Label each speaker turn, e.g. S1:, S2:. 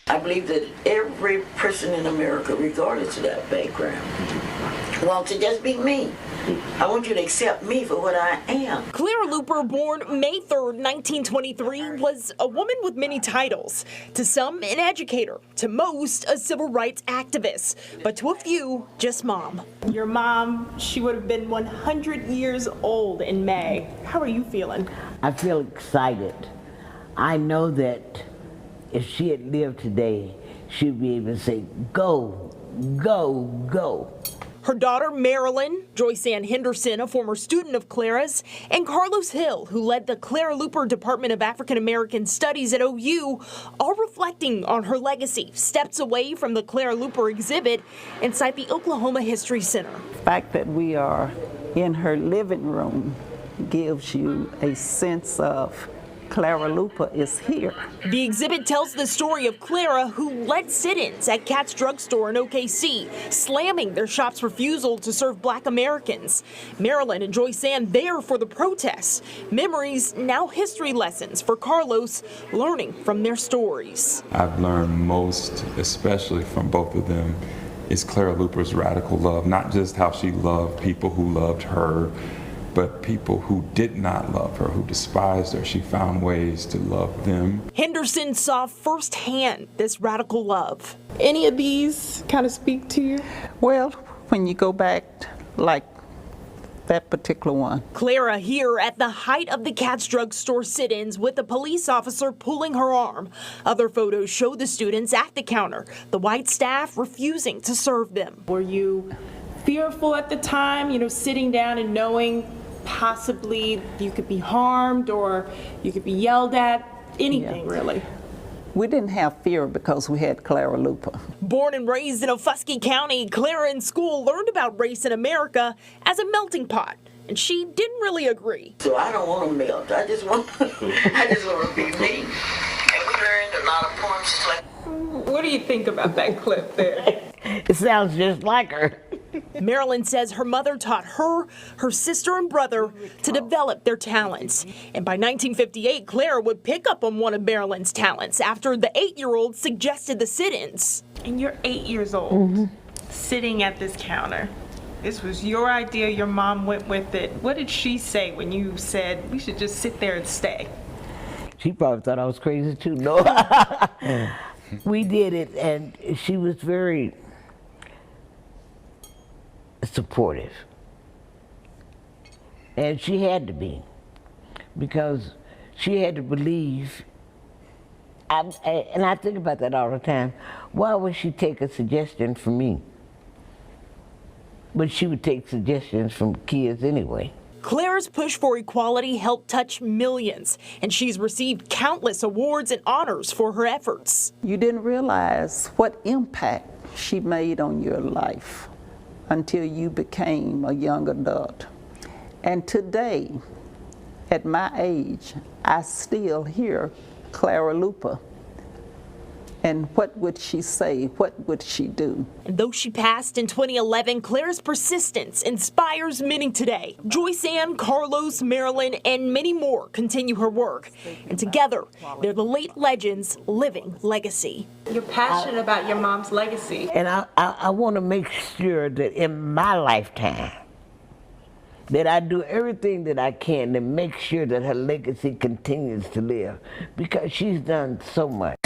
S1: I believe that every person in America, regardless of that background, wants to just be me. I want you to accept me for what I am.
S2: Clara Luper, born May 3rd, 1923, was a woman with many titles. To some, an educator. To most, a civil rights activist. But to a few, just mom. Your mom, she would have been 100 years old in May. How are you feeling?
S3: I feel excited. I know that if she had lived today, she'd be able to say, go, go, go.
S2: Her daughter, Marilyn, Joyce Ann Henderson, a former student of Clara's, and Carlos Hill, who led the Clara Luper Department of African American Studies at OU, all reflecting on her legacy, steps away from the Clara Luper exhibit inside the Oklahoma History Center.
S4: The fact that we are in her living room gives you a sense of Clara Luper is here.
S2: The exhibit tells the story of Clara, who led sit-ins at Katz Drug Store in OKC, slamming their shop's refusal to serve Black Americans. Marilyn and Joyce Ann there for the protests. Memories, now history lessons for Carlos, learning from their stories.
S5: I've learned most, especially from both of them, is Clara Luper's radical love, not just how she loved people who loved her, but people who did not love her, who despised her. She found ways to love them.
S2: Henderson saw firsthand this radical love. Any of these kind of speak to you?
S4: Well, when you go back, like that particular one.
S2: Clara here at the height of the Katz Drug Store sit-ins with a police officer pulling her arm. Other photos show the students at the counter, the white staff refusing to serve them. Were you fearful at the time, sitting down and knowing possibly you could be harmed or you could be yelled at? Anything, really?
S4: We didn't have fear because we had Clara Luper.
S2: Born and raised in Ofuskie County, Clara in school learned about race in America as a melting pot, and she didn't really agree.
S1: So I don't want to melt. I just want to be me. And we learned a lot of poems just like.
S2: What do you think about that clip there?
S3: It sounds just like her.
S2: Marilyn says her mother taught her, her sister and brother to develop their talents. And by 1958, Clara would pick up on one of Marilyn's talents after the 8-year-old suggested the sit-ins. And you're 8 years old, sitting at this counter. This was your idea, your mom went with it. What did she say when you said we should just sit there and stay?
S3: She probably thought I was crazy too. No. We did it, and she was very supportive. And she had to be, because she had to believe. And I think about that all the time. Why would she take a suggestion from me? But she would take suggestions from kids anyway.
S2: Clara's push for equality helped touch millions, and she's received countless awards and honors for her efforts.
S4: You didn't realize what impact she made on your life until you became a young adult. And today, at my age, I still hear Clara Luper. And what would she say? What would she do?
S2: And though she passed in 2011, Clara's persistence inspires many today. Joyce Ann, Carlos, Marilyn, and many more continue her work. And together, they're the late legends' living legacy. You're passionate about your mom's legacy.
S3: And I want to make sure that in my lifetime, that I do everything that I can to make sure that her legacy continues to live, because she's done so much.